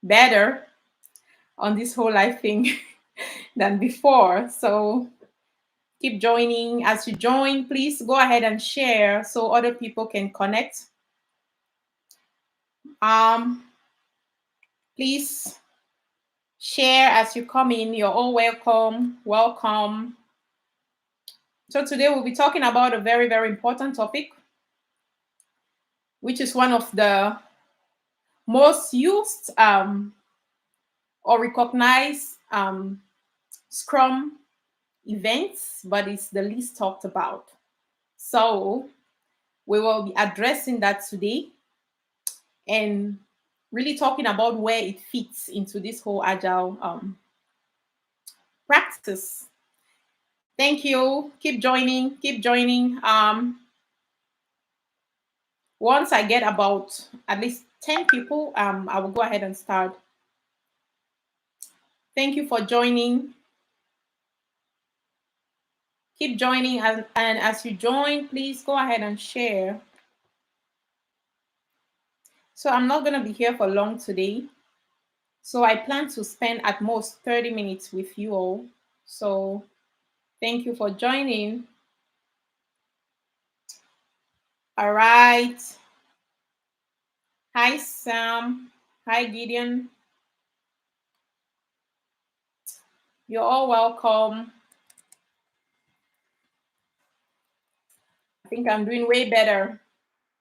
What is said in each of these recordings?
better on this whole life thing than before. So keep joining. As you join, please go ahead and share so other people can connect. Please share as you come in. You're all welcome. Welcome. So today we'll be talking about a very, very important topic, which is one of the most used or recognized Scrum events, but it's the least talked about. So we will be addressing that today and really talking about where it fits into this whole agile practice. Thank you. Keep joining. Keep joining. Once I get about at least 10 people, I will go ahead and start. Thank you for joining. Keep joining, and as you join, please go ahead and share. So I'm not going to be here for long today. So I plan to spend at most 30 minutes with you all. So thank you for joining. All right. Hi, Sam. Hi, Gideon. You're all welcome. I think I'm doing way better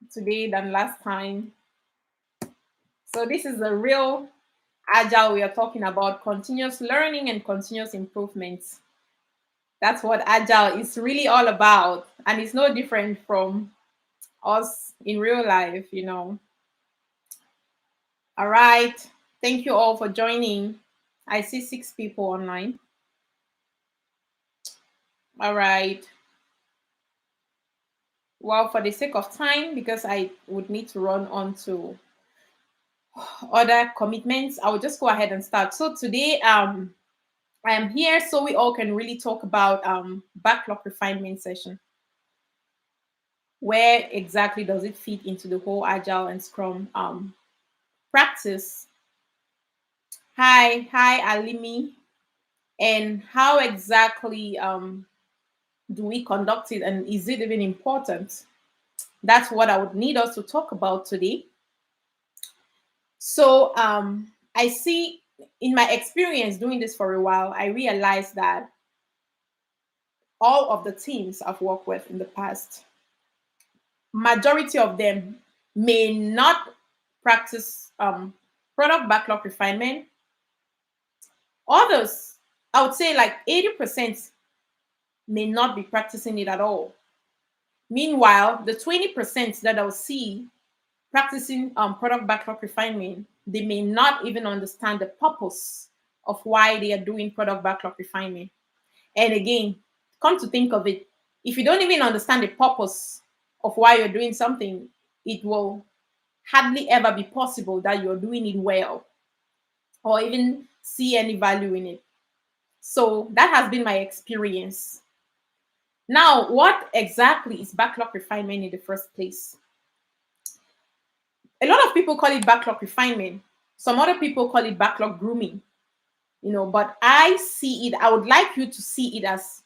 today than last time. So this is the real agile we are talking about, continuous learning and continuous improvements. That's what agile is really all about. And it's no different from us in real life, you know. All right. Thank you all for joining. I see 6 people online. All right. Well, for the sake of time, because I would need to run on to other commitments, I will just go ahead and start. So today, I am here so we all can really talk about backlog refinement session. Where exactly does it fit into the whole agile and scrum practice? Hi Alimi. And how exactly do we conduct it, and is it even important? That's what I would need us to talk about today. So I see in my experience doing this for a while, I realized that all of the teams I've worked with in the past, majority of them may not practice product backlog refinement. Others, I would say like 80% may not be practicing it at all. Meanwhile, the 20% that I'll see practicing product backlog refinement, they may not even understand the purpose of why they are doing product backlog refinement. And again, come to think of it, if you don't even understand the purpose of why you're doing something, it will hardly ever be possible that you're doing it well or even see any value in it. So that has been my experience. Now, what exactly is backlog refinement in the first place? A lot of people call it backlog refinement. Some other people call it backlog grooming, but I would like you to see it as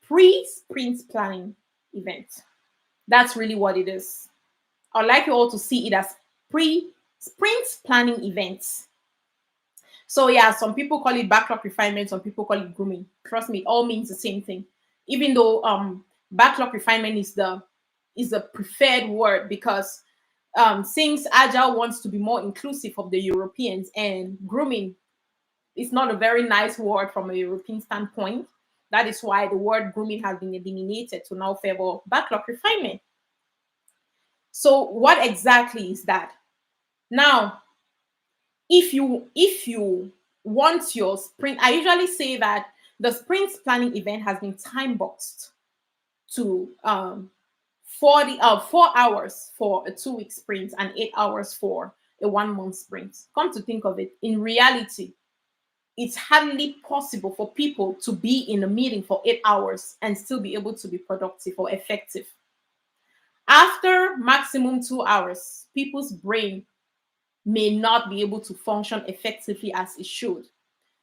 pre-sprint planning event. That's really what it is. I'd like you all to see it as pre-sprint planning events. So yeah, some people call it backlog refinement, some people call it grooming. Trust me, it all means the same thing. Even though backlog refinement is the preferred word, because since Agile wants to be more inclusive of the Europeans, and grooming is not a very nice word from a European standpoint. That is why the word grooming has been eliminated to now favor backlog refinement. So what exactly is that? Now, if you want your sprint, I usually say that the sprint planning event has been time boxed to 4 hours for a 2-week sprint and 8 hours for a 1-month sprint. Come to think of it, in reality, it's hardly possible for people to be in a meeting for 8 hours and still be able to be productive or effective. After maximum 2 hours, people's brain may not be able to function effectively as it should.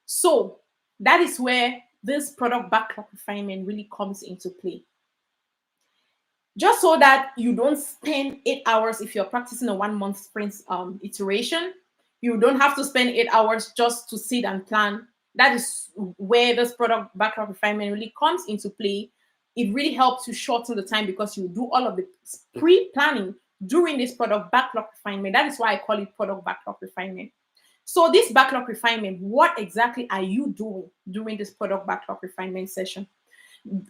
So that is where this product backlog refinement really comes into play. Just so that you don't spend 8 hours if you're practicing a 1 month sprint iteration, you don't have to spend 8 hours just to sit and plan. That is where this product backlog refinement really comes into play. It really helps you shorten the time because you do all of the pre-planning during this product backlog refinement. That is why I call it product backlog refinement. So this backlog refinement, what exactly are you doing during this product backlog refinement session?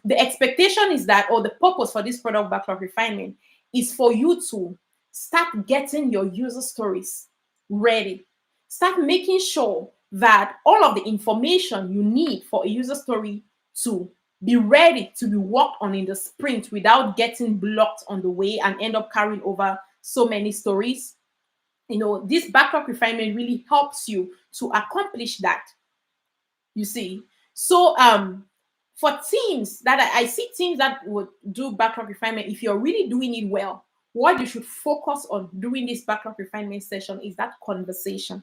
The expectation is that, or the purpose for this product backlog refinement is for you to start getting your user stories ready. Start making sure that all of the information you need for a user story to be ready to be worked on in the sprint without getting blocked on the way and end up carrying over so many stories. This backlog refinement really helps you to accomplish that. You see, so for teams that I see teams that would do backlog refinement, if you're really doing it well, what you should focus on during this backlog refinement session is that conversation.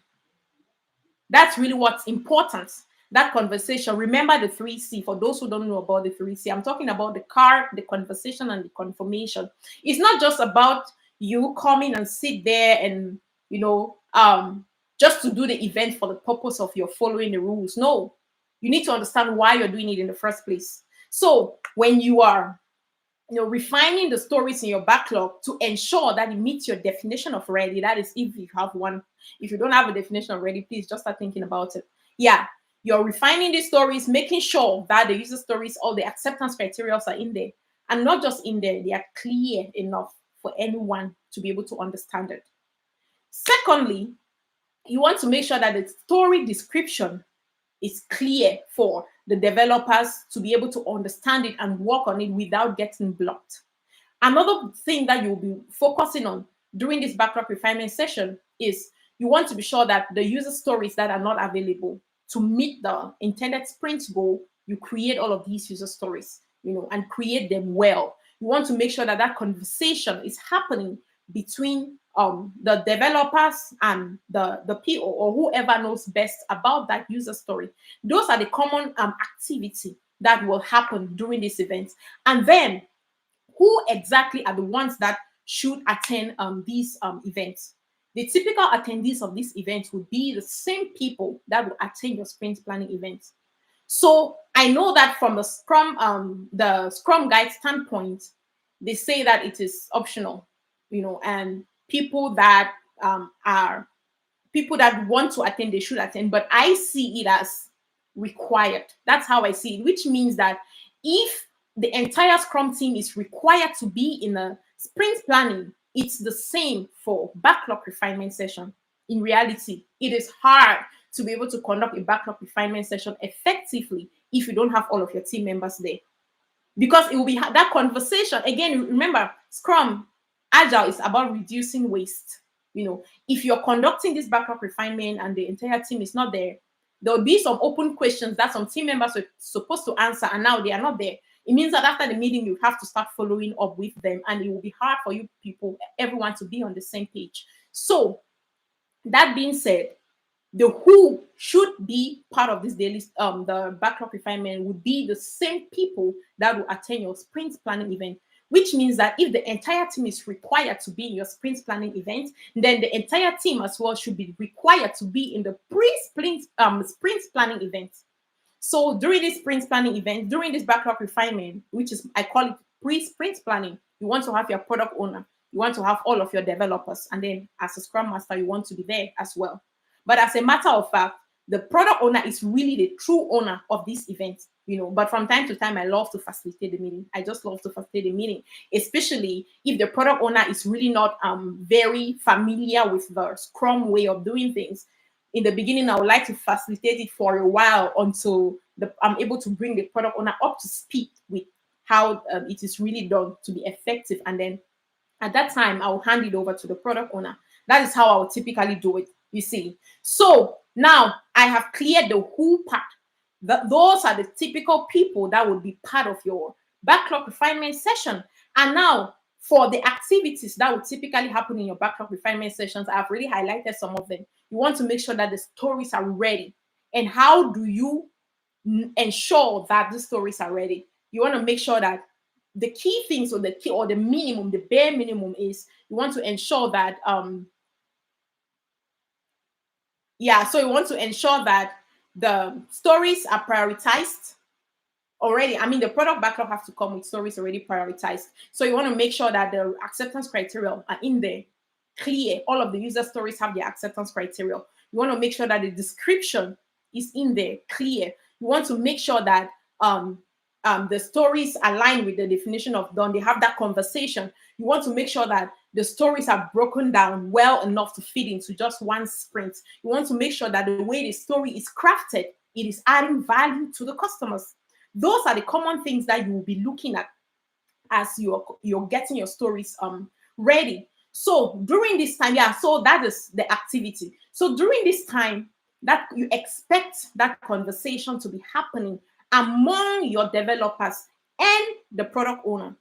That's really what's important. That conversation. Remember the 3C. For those who don't know about the 3C, I'm talking about the car, the conversation, and the confirmation. It's not just about you coming and sit there and just to do the event for the purpose of your following the rules. No, you need to understand why you're doing it in the first place. So when you are refining the stories in your backlog to ensure that it meets your definition of ready, that is, if you have one. If you don't have a definition of ready, please just start thinking about it. Yeah, you're refining the stories, making sure that the user stories, all the acceptance criteria are in there, and not just in there, they are clear enough for anyone to be able to understand it. Secondly, you want to make sure that the story description is clear for the developers to be able to understand it and work on it without getting blocked. Another thing that you'll be focusing on during this backlog refinement session is you want to be sure that the user stories that are not available to meet the intended sprint goal, you create all of these user stories, and create them well. You want to make sure that that conversation is happening between the developers and the PO or whoever knows best about that user story. Those are the common activity that will happen during this event. And then who exactly are the ones that should attend these events? The typical attendees of this event would be the same people that will attend your sprint planning events. So I know that from the Scrum Guide standpoint, they say that it is optional, and people that want to attend, they should attend. But I see it as required. That's how I see it, which means that if the entire Scrum team is required to be in a sprint planning, it's the same for backlog refinement session. In reality, it is hard to be able to conduct a backlog refinement session effectively if you don't have all of your team members there. Because it will be that conversation. Again, remember, Scrum Agile is about reducing waste. If you're conducting this backlog refinement and the entire team is not there, there will be some open questions that some team members were supposed to answer, and now they are not there. It means that after the meeting, you have to start following up with them, and it will be hard for you people, everyone, to be on the same page. So, that being said, the who should be part of this daily the backlog refinement would be the same people that will attend your sprint planning event, which means that if the entire team is required to be in your sprint planning event, then the entire team as well should be required to be in the sprint planning event. So during this sprint planning event, during this backlog refinement, which is, I call it pre-sprint planning, you want to have your product owner, you want to have all of your developers, and then as a Scrum Master, you want to be there as well. But as a matter of fact, the product owner is really the true owner of this event, but from time to time, I love to facilitate the meeting. I just love to facilitate the meeting, especially if the product owner is really not very familiar with the Scrum way of doing things. In the beginning, I would like to facilitate it for a while until I'm able to bring the product owner up to speed with how it is really done to be effective. And then at that time, I will hand it over to the product owner. That is how I would typically do it, you see. So now I have cleared the who part. Those are the typical people that would be part of your backlog refinement session. And now For the activities that would typically happen in your backlog refinement sessions, I've already highlighted some of them. You want to make sure that the stories are ready. And how do you ensure that the stories are ready? You want to make sure that the key things, or the key, or the minimum, the bare minimum, is you want to ensure that so you want to ensure that the stories are prioritized already. I mean, the product backlog has to come with stories already prioritized. So you want to make sure that the acceptance criteria are in there, clear. All of the user stories have their acceptance criteria. You want to make sure that the description is in there, clear. You want to make sure that the stories align with the definition of done. They have that conversation. You want to make sure that the stories are broken down well enough to fit into just one sprint. You want to make sure that the way the story is crafted, it is adding value to the customers. Those are the common things that you will be looking at as you're getting your stories ready. So during this time, so that is the activity. So during this time, that you expect that conversation to be happening among your developers and the product owner.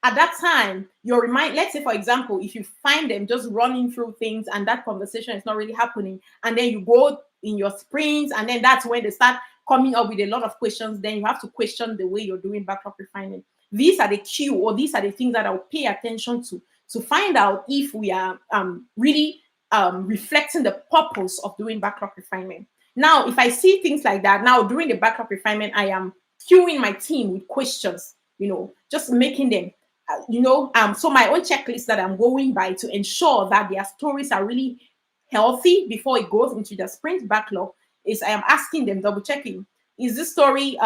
At that time, let's say, for example, if you find them just running through things and that conversation is not really happening, and then you go in your sprints, and then that's when they start coming up with a lot of questions, then you have to question the way you're doing backlog refinement. These are the cue, or these are the things that I'll pay attention to find out if we are really reflecting the purpose of doing backlog refinement. Now, if I see things like that, now during the backlog refinement, I am cueing my team with questions, just making them, so my own checklist that I'm going by to ensure that their stories are really healthy before it goes into the sprint backlog is I am asking them, double checking, is this story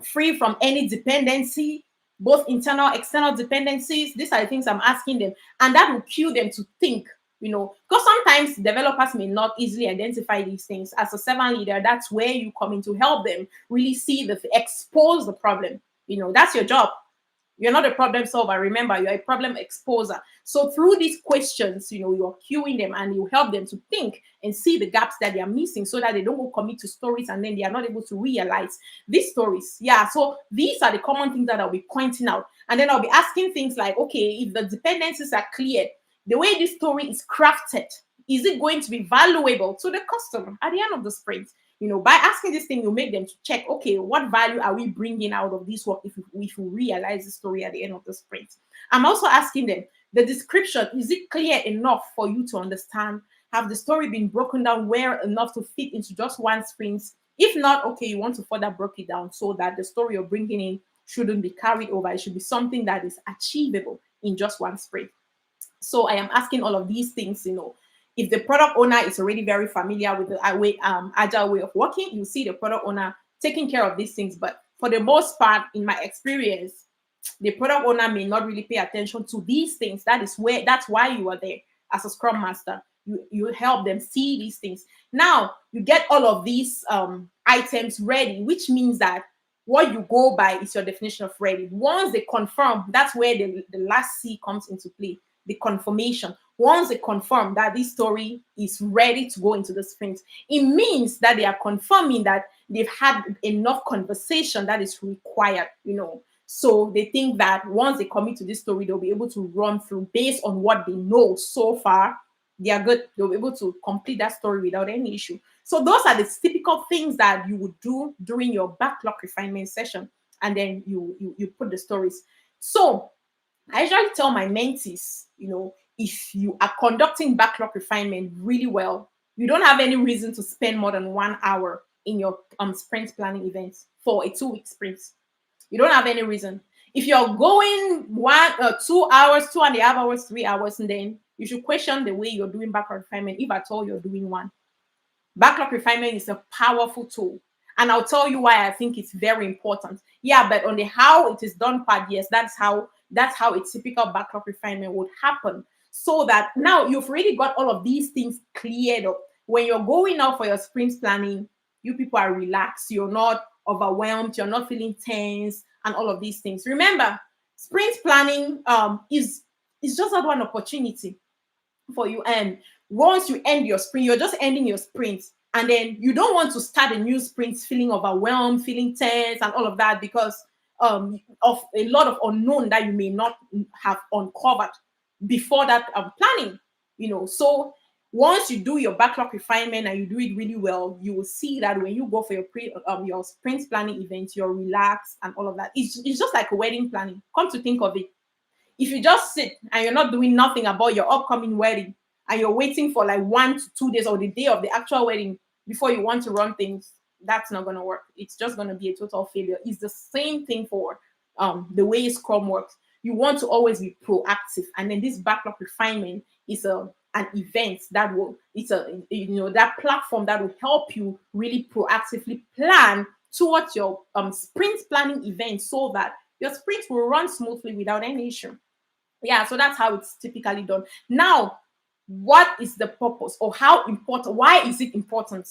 free from any dependency, both internal, external dependencies? These are the things I'm asking them. And that will cue them to think, because sometimes developers may not easily identify these things. As a servant leader, that's where you come in to help them really expose the problem. That's your job. You're not a problem solver. Remember, you're a problem exposer. So through these questions, you're cueing them and you help them to think and see the gaps that they are missing so that they don't go commit to stories and then they are not able to realize these stories. So these are the common things that I'll be pointing out. And then I'll be asking things like, okay, if the dependencies are cleared, the way this story is crafted, is it going to be valuable to the customer at the end of the sprint? By asking this thing, you make them to check, okay, what value are we bringing out of this work if we realize the story at the end of the sprint? I'm also asking them, the description, is it clear enough for you to understand? Have the story been broken down well enough to fit into just one sprint? If not, okay, you want to further break it down so that the story you're bringing in shouldn't be carried over. It should be something that is achievable in just one sprint. So I am asking all of these things, if the product owner is already very familiar with the agile way of working, you see the product owner taking care of these things. But for the most part, in my experience, the product owner may not really pay attention to these things. That's why you are there as a Scrum Master. You help them see these things. Now you get all of these items ready, which means that what you go by is your definition of ready. Once they confirm, that's where the last C comes into play, the confirmation. Once they confirm that this story is ready to go into the sprint, it means that they are confirming that they've had enough conversation that is required, So they think that once they commit to this story, they'll be able to run through based on what they know so far. They are good. They'll be able to complete that story without any issue. So those are the typical things that you would do during your backlog refinement session. And then you put the stories. So I usually tell my mentees, if you are conducting backlog refinement really well, you don't have any reason to spend more than 1 hour in your sprint planning events for a 2-week sprint. You don't have any reason. If you're going 2 hours, 2.5 hours, 3 hours, and then you should question the way you're doing backlog refinement, if at all you're doing one. Backlog refinement is a powerful tool. And I'll tell you why I think it's very important. But on the how it is done part, yes, that's how a typical backlog refinement would happen. So that now you've already got all of these things cleared up. When you're going out for your sprint planning, you people are relaxed. You're not overwhelmed. You're not feeling tense and all of these things. Remember, sprint planning is just that one opportunity for you. And once you end your sprint, you're just ending your sprint. And then you don't want to start a new sprint feeling overwhelmed, feeling tense and all of that, because of a lot of unknown that you may not have uncovered before that planning. So once you do your backlog refinement and you do it really well, you will see that when you go for your sprint planning event, you're relaxed and all of that. It's just like a wedding planning. Come to think of it, if you just sit and you're not doing nothing about your upcoming wedding, and you're waiting for like 1 to 2 days or the day of the actual wedding before you want to run things, that's not going to work. It's just going to be a total failure. It's the same thing for the way Scrum works. You want to always be proactive, and then this backlog refinement is an event that will, it's a, that platform that will help you really proactively plan towards your sprint planning event, so that your sprint will run smoothly without any issue. Yeah, so that's how it's typically done. Now, what is the purpose, or how important? Why is it important?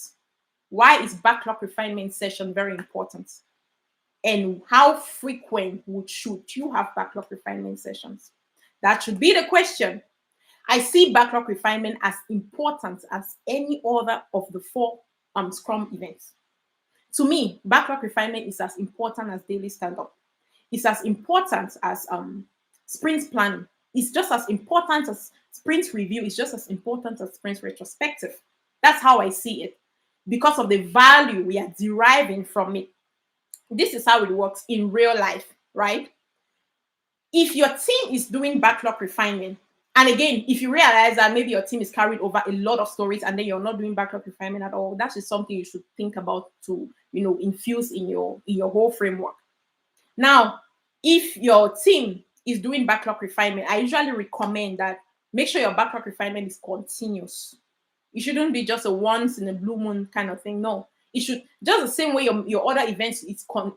Why is backlog refinement session very important? And how frequent should you have backlog refinement sessions? That should be the question. I see backlog refinement as important as any other of the 4 Scrum events. To me, backlog refinement is as important as daily stand-up. It's as important as sprint planning. It's just as important as sprint review. It's just as important as sprint retrospective. That's how I see it, because of the value we are deriving from it. This is how it works in real life, right? If your team is doing backlog refinement, and again, if you realize that maybe your team is carried over a lot of stories and then you're not doing backlog refinement at all, that is something you should think about to, infuse in your whole framework. Now, if your team is doing backlog refinement, I usually recommend that make sure your backlog refinement is continuous. It shouldn't be just a once in a blue moon kind of thing. No, it should, just the same way your other events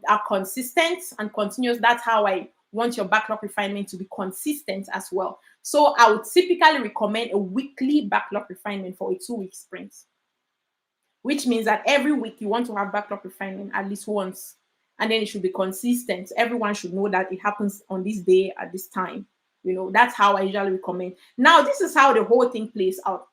are consistent and continuous. That's how I want your backlog refinement to be consistent as well. So I would typically recommend a weekly backlog refinement for a 2-week sprint, which means that every week you want to have backlog refinement at least once. And then it should be consistent. Everyone should know that it happens on this day at this time. That's how I usually recommend. Now, this is how the whole thing plays out.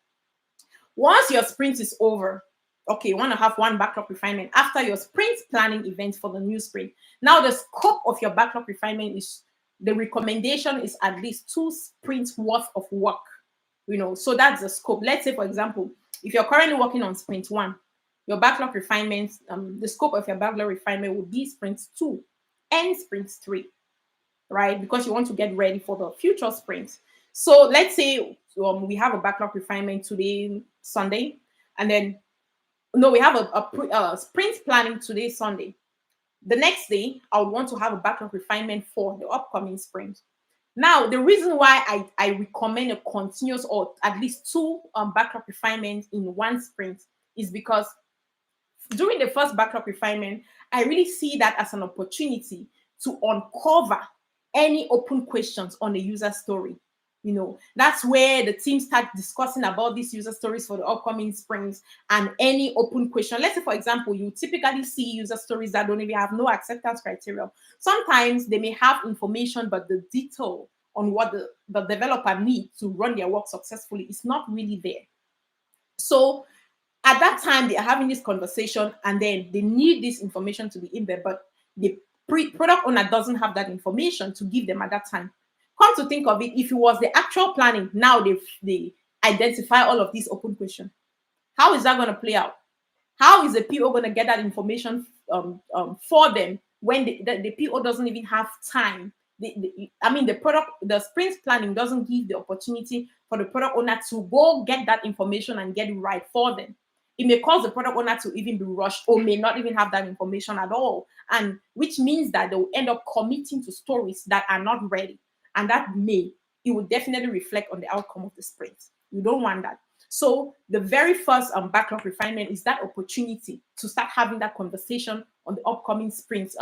Once your sprint is over, okay, you want to have one backlog refinement after your sprint planning event for the new sprint. Now, the scope of your backlog refinement is, the recommendation is at least 2 sprints worth of work. So that's the scope. Let's say, for example, if you're currently working on sprint 1, your backlog refinement, the scope of your backlog refinement would be sprint 2 and sprint 3, right? Because you want to get ready for the future sprint. So let's say we have a backlog refinement today, Sunday, and then we have a sprint planning today, Sunday. The next day, I would want to have a backlog refinement for the upcoming sprint. Now, the reason why I recommend a continuous or at least 2 backlog refinements in one sprint is because during the first backlog refinement, I really see that as an opportunity to uncover any open questions on the user story. That's where the team start discussing about these user stories for the upcoming sprints and any open question. Let's say, for example, you typically see user stories that don't even have no acceptance criteria. Sometimes they may have information, but the detail on what the developer needs to run their work successfully is not really there. So at that time, they are having this conversation and then they need this information to be in there, but the product owner doesn't have that information to give them at that time. Come to think of it, if it was the actual planning, now they identify all of these open questions. How is that going to play out? How is the PO going to get that information for them when the PO doesn't even have time? The sprint planning doesn't give the opportunity for the product owner to go get that information and get it right for them. It may cause the product owner to even be rushed or may not even have that information at all. And which means that they will end up committing to stories that are not ready. And it will definitely reflect on the outcome of the sprint. You don't want that. So the very first backlog refinement is that opportunity to start having that conversation on the upcoming sprint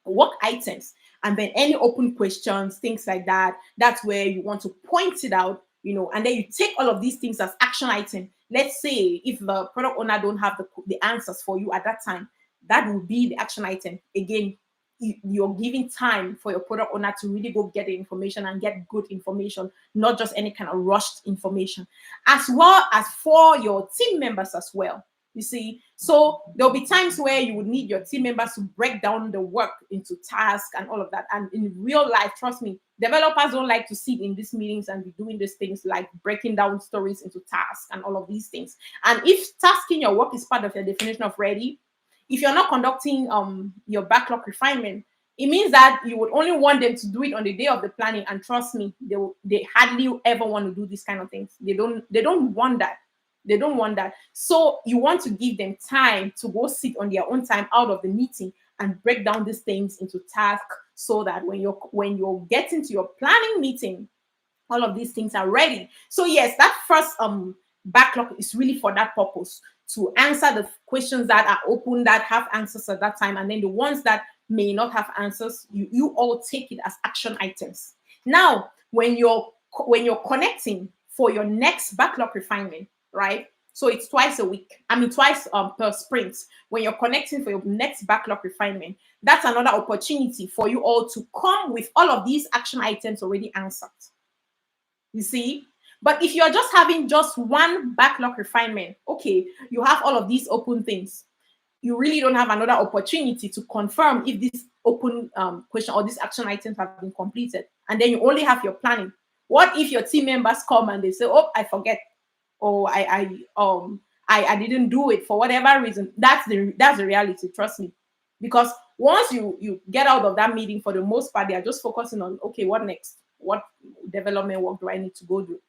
work items. And then any open questions, things like that, that's where you want to point it out, and then you take all of these things as action item. Let's say if the product owner don't have the answers for you at that time, that will be the action item. Again, you're giving time for your product owner to really go get the information and get good information, not just any kind of rushed information, as well as for your team members as well. You see, so there'll be times where you would need your team members to break down the work into tasks and all of that. And in real life, trust me, developers don't like to sit in these meetings and be doing these things like breaking down stories into tasks and all of these things. And if tasking your work is part of your definition of ready, if you're not conducting your backlog refinement, it means that you would only want them to do it on the day of the planning. And trust me, they hardly ever want to do these kind of things. They don't want that. They don't want that. So you want to give them time to go sit on their own time out of the meeting and break down these things into tasks, so that when you're getting to your planning meeting, all of these things are ready. So yes, that first backlog is really for that purpose, to answer the questions that are open, that have answers at that time, and then the ones that may not have answers, you all take it as action items. Now, when you're connecting for your next backlog refinement, right? So it's twice a week. I mean, twice per sprint. When you're connecting for your next backlog refinement, that's another opportunity for you all to come with all of these action items already answered. You see? But if you're just having just one backlog refinement, okay, you have all of these open things. You really don't have another opportunity to confirm if this open question or these action items have been completed. And then you only have your planning. What if your team members come and they say, "Oh, I forget," or I didn't do it for whatever reason? That's the reality. Trust me, because once you get out of that meeting, for the most part, they are just focusing on, okay, what next? What development work do I need to go do?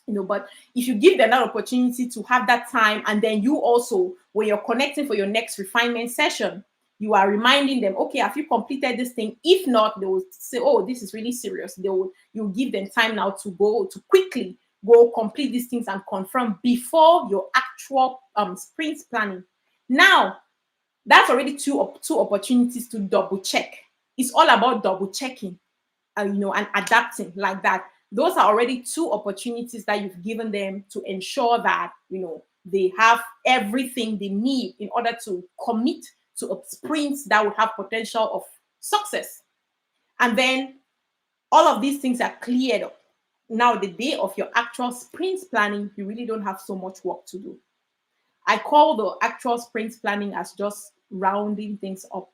But if you give them that opportunity to have that time, and then you also, when you're connecting for your next refinement session, you are reminding them, okay, have you completed this thing? If not, they will say, oh, this is really serious. You'll give them time now to go to quickly go complete these things and confirm before your actual sprint planning. Now, that's already two opportunities to double check. It's all about double checking, and adapting like that. Those are already two opportunities that you've given them to ensure that they have everything they need in order to commit to a sprint that would have potential of success. And then all of these things are cleared up. Now, the day of your actual sprint planning, you really don't have so much work to do. I call the actual sprint planning as just rounding things up,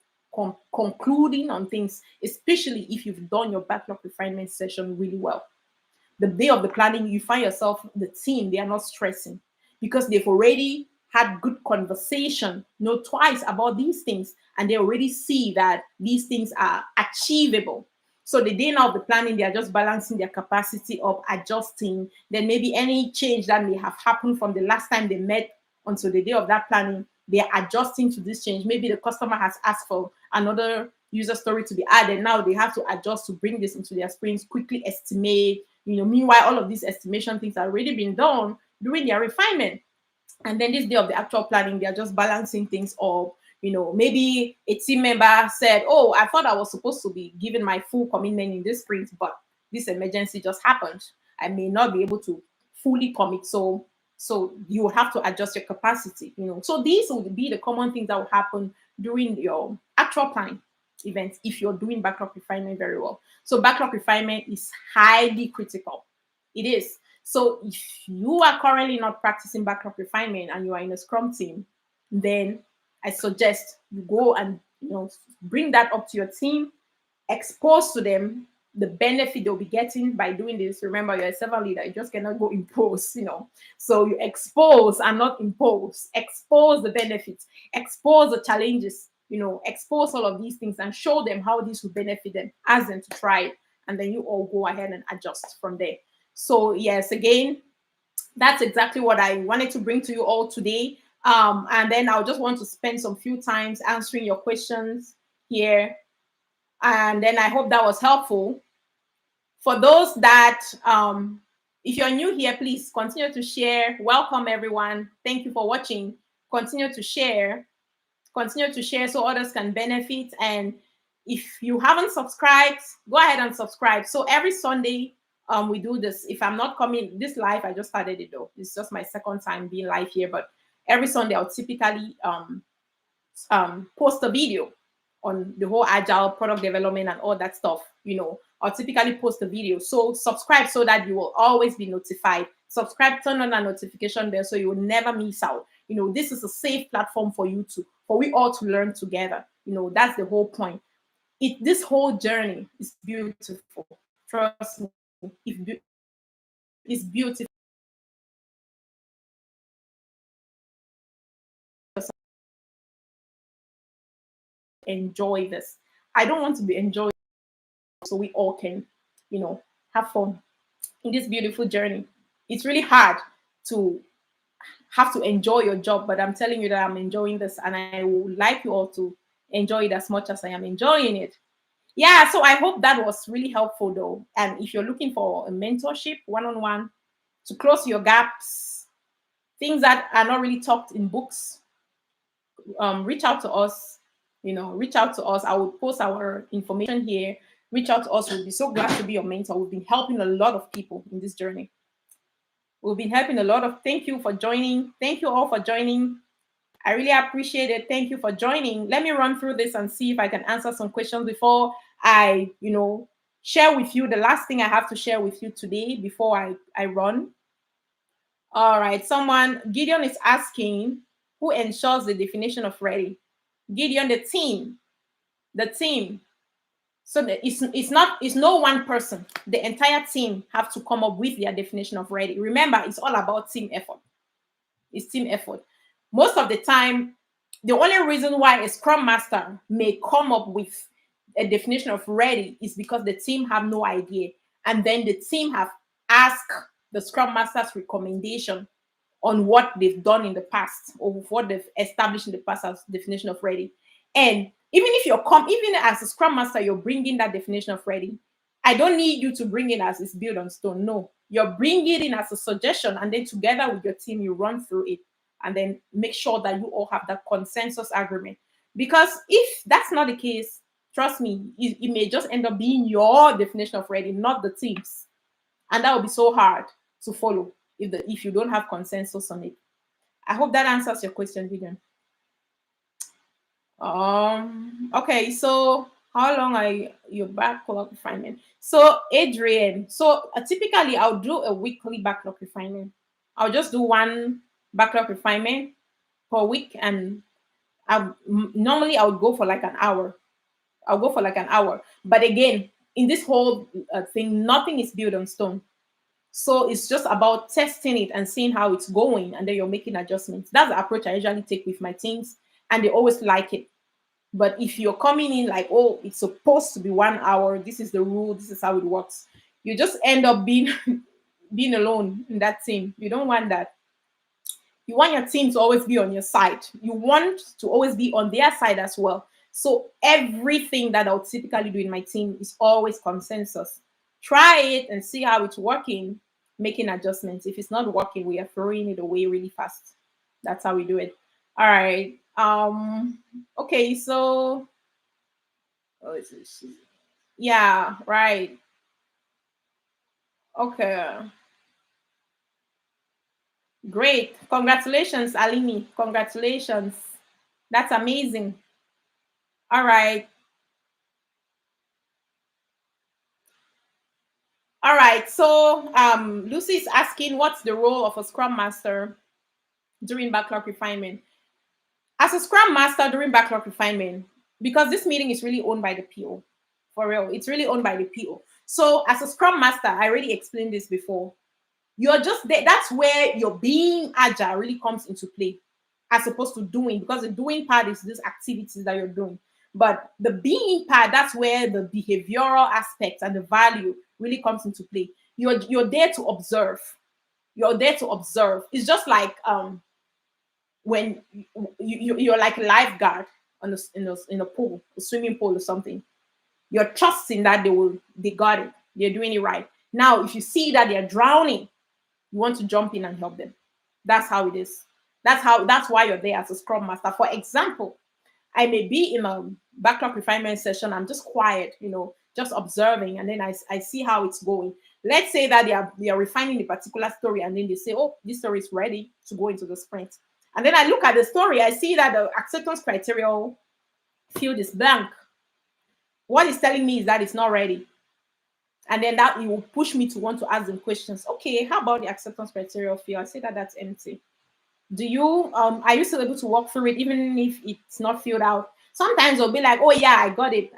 concluding on things, especially if you've done your backlog refinement session really well. The day of the planning, you find yourself, the team, they are not stressing because they've already had good conversation, twice about these things, and they already see that these things are achievable. So the day now of the planning, they are just balancing their capacity up, adjusting. Then maybe any change that may have happened from the last time they met until the day of that planning, they are adjusting to this change. Maybe the customer has asked for another user story to be added. Now they have to adjust to bring this into their sprints, quickly estimate. Meanwhile, all of these estimation things are already been done during their refinement. And then this day of the actual planning, they are just balancing things up. Maybe a team member said, "Oh, I thought I was supposed to be giving my full commitment in this sprint, but this emergency just happened. I may not be able to fully commit." So you will have to adjust your capacity. So these would be the common things that will happen during your actual planning events if you're doing backlog refinement very well. So backlog refinement is highly critical. It is. So if you are currently not practicing backlog refinement and you are in a Scrum team, then I suggest you go and bring that up to your team, expose to them the benefit they'll be getting by doing this. Remember, you're a servant leader. You just cannot go impose, So you expose and not impose. Expose the benefits, expose the challenges, expose all of these things and show them how this will benefit them. Ask them to try it. And then you all go ahead and adjust from there. So yes, again, that's exactly what I wanted to bring to you all today. And then I'll just want to spend some few times answering your questions here. And then I hope that was helpful. For those that, if you're new here, please continue to share. Welcome, everyone. Thank you for watching. Continue to share so others can benefit. And if you haven't subscribed, go ahead and subscribe. So every Sunday, we do this. If I'm not coming this live, I just started it though. It's just my second time being live here, but every Sunday I'll typically post a video on the whole agile product development and all that stuff. I'll typically post a video. So subscribe so that you will always be notified. Subscribe, turn on that notification bell so you will never miss out. this is a safe platform for we all to learn together. That's the whole point. This whole journey is beautiful. Trust me. It's beautiful. Enjoy this. I don't want to be enjoying, so we all can, have fun in this beautiful journey. It's really hard to have to enjoy your job, but I'm telling you that I'm enjoying this, and I would like you all to enjoy it as much as I am enjoying it. Yeah, so I hope that was really helpful though. And if you're looking for a mentorship one-on-one to close your gaps, things that are not really talked in books, reach out to us. Reach out to us. I will post our information here. Reach out to us. We'll be so glad to be your mentor. We've been helping a lot of people in this journey. We've been helping a lot of. Thank you for joining. Thank you all for joining. I really appreciate it. Thank you for joining. Let me run through this and see if I can answer some questions before I, share with you the last thing I have to share with you today before I run. All right. Gideon is asking, who ensures the definition of ready? Gideon, the team. The team. So it's no one person. The entire team have to come up with their definition of ready. Remember, it's all about team effort. It's team effort. Most of the time, the only reason why a scrum master may come up with a definition of ready is because the team have no idea. And then the team have asked the scrum master's recommendation on what they've done in the past or what they've established in the past as definition of ready. And even as a scrum master, you're bringing that definition of ready. I don't need you to bring it as it's built on stone. No, you're bringing it in as a suggestion, and then together with your team, you run through it and then make sure that you all have that consensus agreement. Because if that's not the case, trust me, it may just end up being your definition of ready, not the team's. And that will be so hard to follow if you don't have consensus on it. I hope that answers your question, Vivian. Okay, so how long are your backlog refinement? So Adrian, typically I'll do a weekly backlog refinement. I'll just do one backlog refinement per week, and normally I would go for like an hour. I'll go for like an hour. But again, in this whole thing, nothing is built on stone. So it's just about testing it and seeing how it's going, and then you're making adjustments. That's the approach I usually take with my teams, and they always like it. But if you're coming in like, oh, it's supposed to be 1 hour, this is the rule, this is how it works, you just end up being being alone in that team. You don't want that. You want your team to always be on your side. You want to always be on their side as well. So everything that I'll typically do in my team is always consensus. Try it and see how it's working, making adjustments. If it's not working, we are throwing it away really fast. That's how we do it. All right. Okay, so yeah, right. Okay. Great. Congratulations, Alimi. Congratulations. That's amazing. All right. All right. So Lucy is asking, what's the role of a Scrum Master during backlog refinement? As a Scrum Master during backlog refinement, because this meeting is really owned by the PO, for real, it's really owned by the PO. So as a Scrum Master, I already explained this before. You're just there. That's where your being agile really comes into play, as opposed to doing, because the doing part is these activities that you're doing. But the being part, that's where the behavioral aspect and the value really comes into play. You're there to observe. You're there to observe. It's just like when you're like a lifeguard in a pool, a swimming pool or something. You're trusting that they got it. They're doing it right. Now, if you see that they're drowning, you want to jump in and help them. That's how it is. That's why you're there as a scrum master. For example, I may be in a backlog refinement session. I'm just quiet, just observing, and then I see how it's going. Let's say that they are refining a particular story, and then they say, oh, this story is ready to go into the sprint. And then I look at the story, I see that the acceptance criteria field is blank. What it's telling me is that it's not ready. And then that it will push me to want to ask them questions. Okay, how about the acceptance criteria field? I say that that's empty. Do you are you still able to walk through it even if it's not filled out? Sometimes they'll be like, oh yeah, I got it,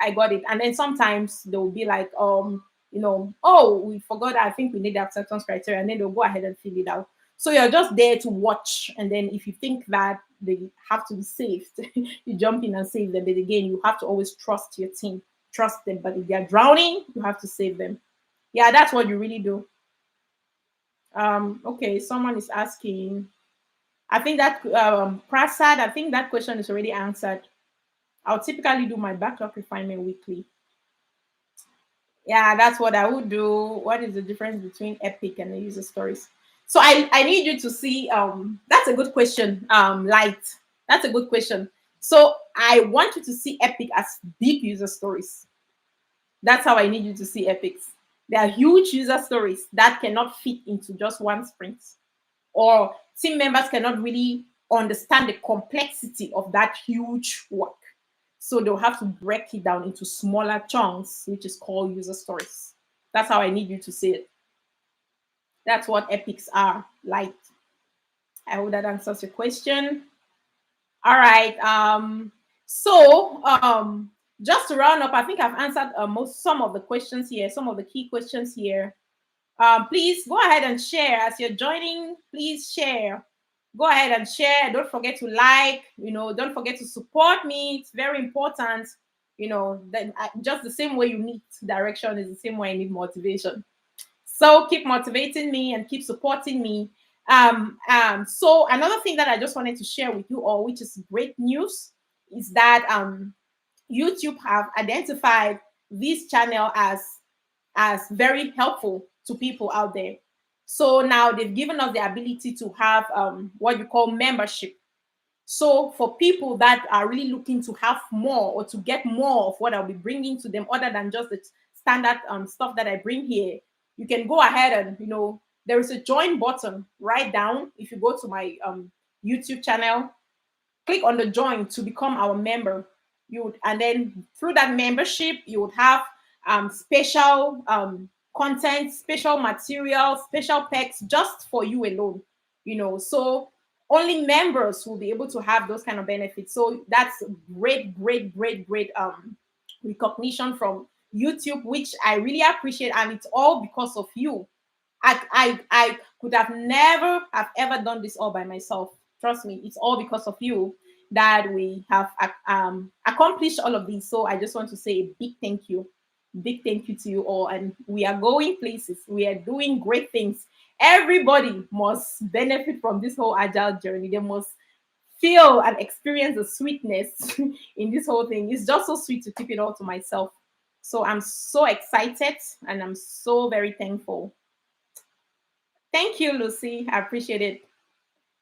and then sometimes they'll be like, oh, we forgot, I think we need the acceptance criteria, and then they'll go ahead and fill it out. So you're just there to watch, and then if you think that they have to be saved, you jump in and save them. But again, you have to always trust your team, trust them. But if they're drowning, you have to save them. Yeah, that's what you really do. Okay, someone is asking. I think that Prasad, I think that question is already answered. I'll typically do my backlog refinement weekly. Yeah, that's what I would do. What is the difference between Epic and the user stories? So I need you to see that's a good question. Light. That's a good question. So I want you to see Epic as big user stories. That's how I need you to see Epics. They are huge user stories that cannot fit into just one sprint, or team members cannot really understand the complexity of that huge work. So they'll have to break it down into smaller chunks, which is called user stories. That's how I need you to see it. That's what epics are like. I hope that answers your question. All right. Just to round up, I think I've answered some of the questions here, some of the key questions here. Please go ahead and share as you're joining. Please share. Go ahead and share. Don't forget to like. Don't forget to support me. It's very important. Just the same way you need direction is the same way I need motivation. So keep motivating me and keep supporting me. So another thing that I just wanted to share with you all, which is great news, is that YouTube have identified this channel as very helpful to people out there. So now they've given us the ability to have what you call membership. So for people that are really looking to have more or to get more of what I'll be bringing to them, other than just the standard stuff that I bring here, you can go ahead and there is a join button right down. If you go to my YouTube channel, click on the join to become our member. And then through that membership, you would have special content, special material, special perks just for you alone. So only members will be able to have those kind of benefits. So that's great recognition from YouTube, which I really appreciate, and it's all because of you. I could have never have ever done this all by myself. Trust me, it's all because of you that we have accomplished all of these. So I just want to say a big thank you to you all. And we are going places. We are doing great things. Everybody must benefit from this whole agile journey. They must feel and experience the sweetness in this whole thing. It's just so sweet to keep it all to myself. So I'm so excited and I'm so very thankful. Thank you, Lucy. I appreciate it.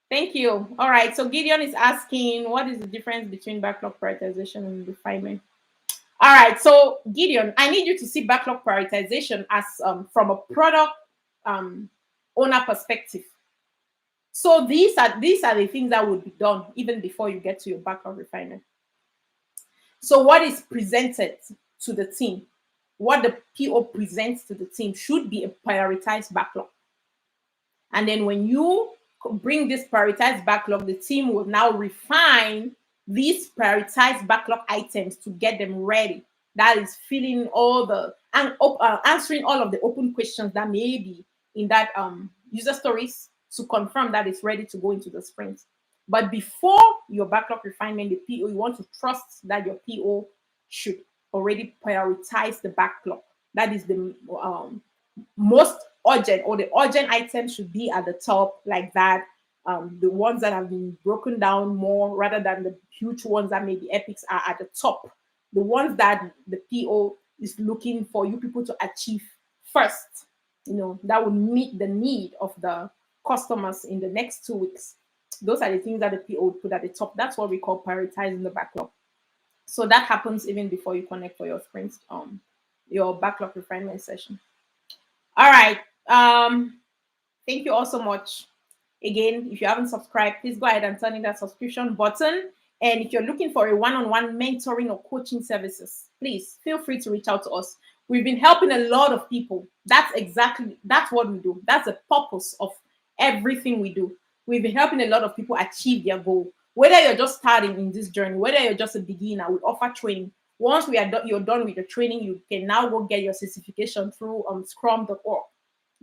Thank you. All right. So Gideon is asking, what is the difference between backlog prioritization and refinement? All right. So Gideon, I need you to see backlog prioritization as from a product owner perspective. So these are the things that would be done even before you get to your backlog refinement. So what is presented to the team, what the PO presents to the team should be a prioritized backlog. And then when you bring this prioritized backlog, the team will now refine these prioritized backlog items to get them ready. That is filling all the and answering all of the open questions that may be in that user stories to confirm that it's ready to go into the sprint. But before your backlog refinement, the PO, you want to trust that your PO should already prioritize the backlog. That is the most urgent, or the urgent items should be at the top, like that. The ones that have been broken down more rather than the huge ones that maybe epics are at the top. The ones that the PO is looking for you people to achieve first, that will meet the need of the customers in the next 2 weeks. Those are the things that the PO would put at the top. That's what we call prioritizing the backlog. So that happens even before you connect for your sprint, your backlog refinement session. All right. Thank you all so much. Again, if you haven't subscribed, please go ahead and turn in that subscription button. And if you're looking for a one-on-one mentoring or coaching services, please feel free to reach out to us. We've been helping a lot of people. That's what we do. That's the purpose of everything we do. We've been helping a lot of people achieve their goal. Whether you're just starting in this journey, whether you're just a beginner, we offer training. Once you're done with the training, you can now go get your certification through scrum.org,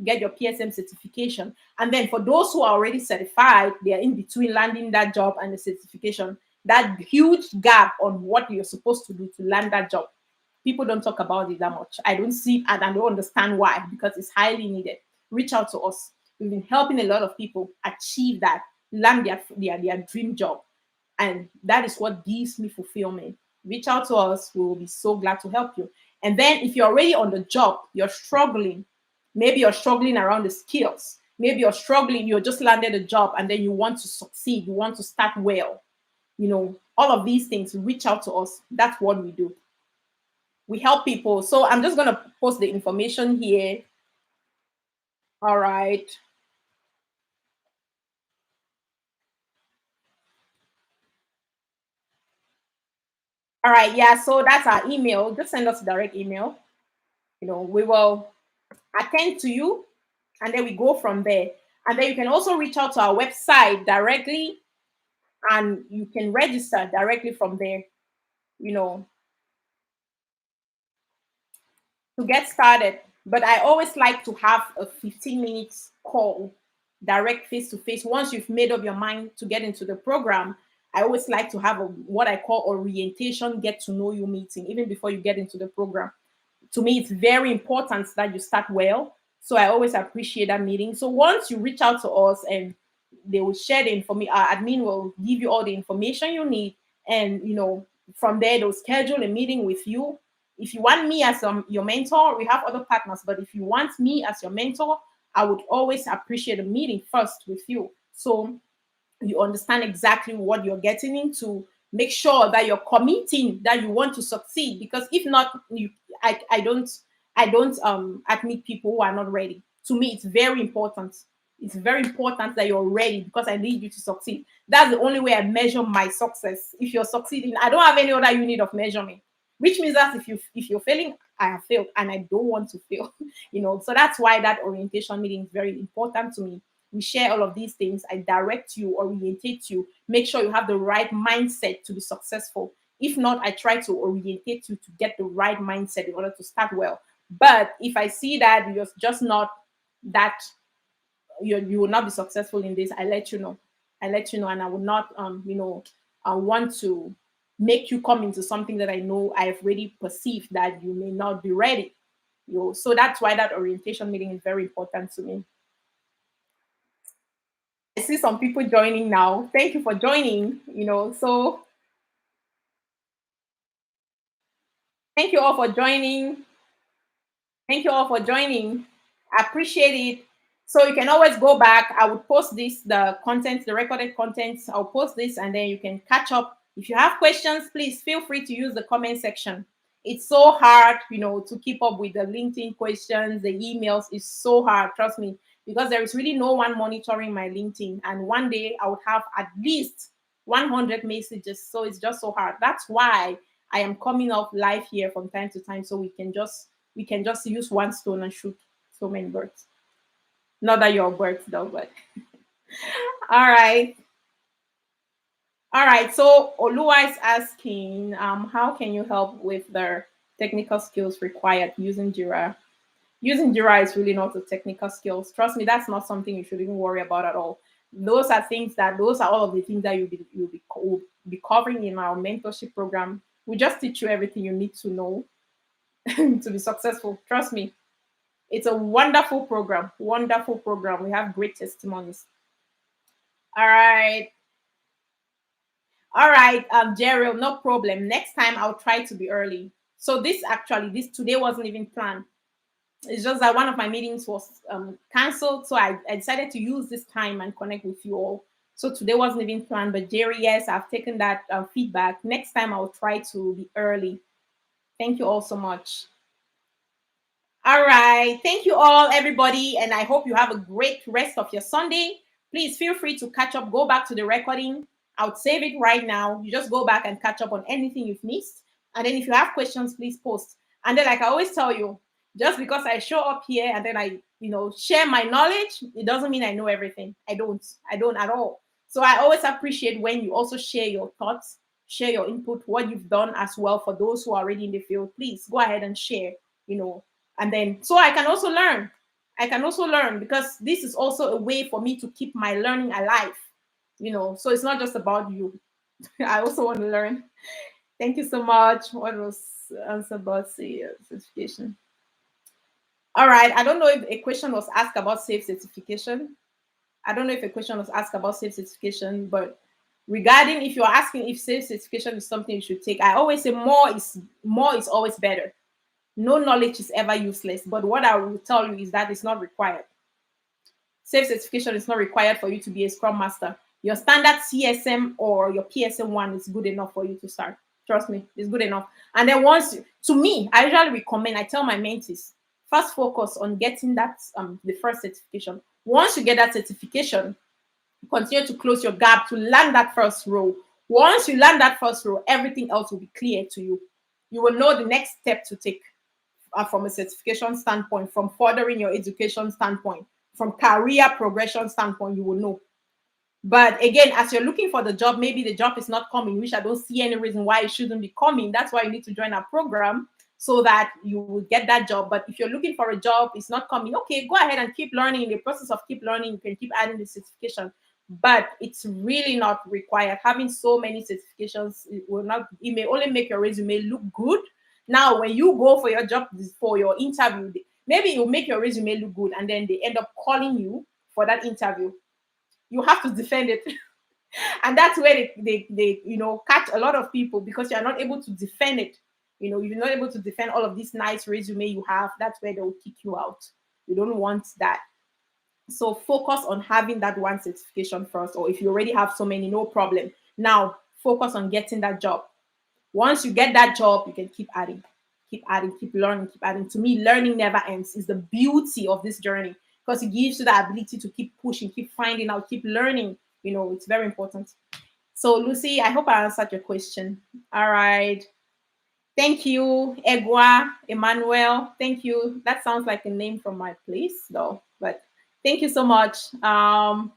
get your PSM certification. And then for those who are already certified, they are in between landing that job and the certification. That huge gap on what you're supposed to do to land that job, people don't talk about it that much. I don't see and I don't understand why, because it's highly needed. Reach out to us. We've been helping a lot of people achieve that, land their dream job. And that is what gives me fulfillment. Reach out to us. We will be so glad to help you. And then if you're already on the job, you're struggling. Maybe you're struggling around the skills. Maybe you're struggling, you just landed a job and then you want to succeed. You want to start well. All of these things, reach out to us. That's what we do. We help people. So I'm just going to post the information here. All right. All right. Yeah. So that's our email. Just send us a direct email. We will attend to you and then we go from there. And then you can also reach out to our website directly and you can register directly from there, you know, to get started. But I always like to have a 15 minutes call, direct face to face. Once you've made up your mind to get into the program, I always like to have what I call orientation, get to know you meeting, even before you get into the program. To me, it's very important that you start well. So I always appreciate that meeting. So once you reach out to us and they will share the information, our admin will give you all the information you need. And, from there, they'll schedule a meeting with you. If you want me as your mentor, we have other partners. But if you want me as your mentor, I would always appreciate a meeting first with you. So you understand exactly what you're getting into. Make sure that you're committing that you want to succeed, because if not, I don't admit people who are not ready. To me, it's very important. It's very important that you're ready, because I need you to succeed. That's the only way I measure my success. If you're succeeding, I don't have any other unit of measurement, which means that if you're failing, I have failed and I don't want to fail. So that's why that orientation meeting is very important to me. We share all of these things. I direct you, orientate you, make sure you have the right mindset to be successful. If not, I try to orientate you to get the right mindset in order to start well. But if I see that you're just not that, you will not be successful in this, I let you know. And I will not, I want to make you come into something that I know I've already perceived that you may not be ready. So that's why that orientation meeting is very important to me. I see some people joining now. Thank you for joining. So thank you all for joining. Thank you all for joining. I appreciate it. So you can always go back. I would post the content, the recorded content. I'll post this and then you can catch up. If you have questions, please feel free to use the comment section. It's so hard, to keep up with the LinkedIn questions, the emails. It's so hard, trust me, because there is really no one monitoring my LinkedIn. And one day I would have at least 100 messages. So it's just so hard. That's why I am coming up live here from time to time, so we can just use one stone and shoot so many birds. Not that you're birds though, but all right. All right. So Olua is asking, how can you help with the technical skills required using Jira? Using Jira is really not a technical skills. Trust me, that's not something you should even worry about at all. Those are all of the things that you'll be covering in our mentorship program. We just teach you everything you need to know to be successful. Trust me. It's a wonderful program. Wonderful program. We have great testimonies. All right. All right, Gerald, no problem. Next time I'll try to be early. So this today wasn't even planned. It's just that one of my meetings was canceled. So I decided to use this time and connect with you all. So today wasn't even planned, but Jerry, yes, I've taken that feedback. Next time I'll try to be early. Thank you all so much. All right. Thank you all, everybody. And I hope you have a great rest of your Sunday. Please feel free to catch up. Go back to the recording. I would save it right now. You just go back and catch up on anything you've missed. And then if you have questions, please post. And then, like I always tell you, Just because I show up here and then I, share my knowledge, it doesn't mean I know everything. I don't at all. So I always appreciate when you also share your thoughts, share your input, what you've done as well. For those who are already in the field, please go ahead and share, and then so I can also learn. I can also learn, because this is also a way for me to keep my learning alive, so it's not just about you. I also want to learn. Thank you so much. What was answer about certification? All right. I don't know if a question was asked about safe certification. I don't know if a question was asked about safe certification, but regarding if you're asking if safe certification is something you should take, I always say more is always better. No knowledge is ever useless, but what I will tell you is that it's not required. Safe certification is not required for you to be a Scrum Master. Your standard CSM or your PSM1 is good enough for you to start. Trust me, it's good enough. And then to me, I usually recommend, I tell my mentees, first focus on getting that the first certification. Once you get that certification, continue to close your gap to land that first role. Once you land that first role, everything else will be clear to you. You will know the next step to take from a certification standpoint, from furthering your education standpoint, from career progression standpoint, you will know. But again, as you're looking for the job, maybe the job is not coming, which I don't see any reason why it shouldn't be coming. That's why you need to join our program so that you will get that job. But if you're looking for a job, it's not coming, okay, go ahead and keep learning. In the process of keep learning, you can keep adding the certification. But it's really not required. Having so many certifications, it may only make your resume look good. Now, when you go for your job, for your interview, maybe it will make your resume look good, and then they end up calling you for that interview. You have to defend it. And that's where they catch a lot of people, because you're not able to defend it. You're not able to defend all of this nice resume you have. That's where they'll kick you out. You don't want that. So focus on having that one certification first, or if you already have so many, no problem. Now focus on getting that job. Once you get that job, you can keep adding, keep learning, keep adding. To me, learning never ends. Is the beauty of this journey, because it gives you the ability to keep pushing, keep finding out, keep learning. It's very important. So Lucy, I hope I answered your question. All right. Thank you, Egua, Emmanuel. Thank you. That sounds like a name from my place, though. But thank you so much. All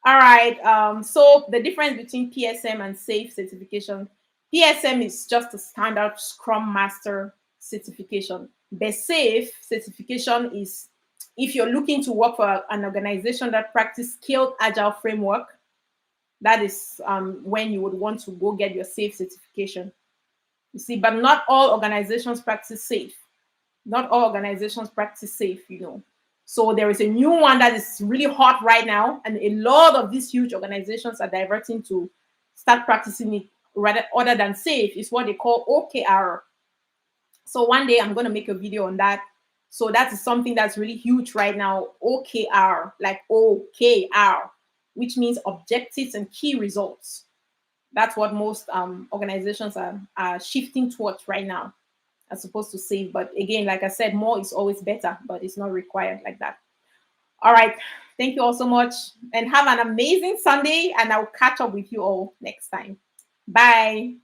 right. So the difference between PSM and SAFE certification. PSM is just a standard Scrum Master certification. The SAFE certification is if you're looking to work for an organization that practice scaled agile framework. That is when you would want to go get your SAFE certification. You see, but not all organizations practice SAFE. Not all organizations practice SAFE, So there is a new one that is really hot right now, and a lot of these huge organizations are diverting to start practicing it rather other than SAFE. It's what they call OKR. So one day I'm going to make a video on that. So that is something that's really huge right now. OKR, like OKR, which means objectives and key results. That's what most organizations are shifting towards right now, as opposed to SAFE. But again, like I said, more is always better, but it's not required like that. All right. Thank you all so much, and have an amazing Sunday, and I'll catch up with you all next time. Bye.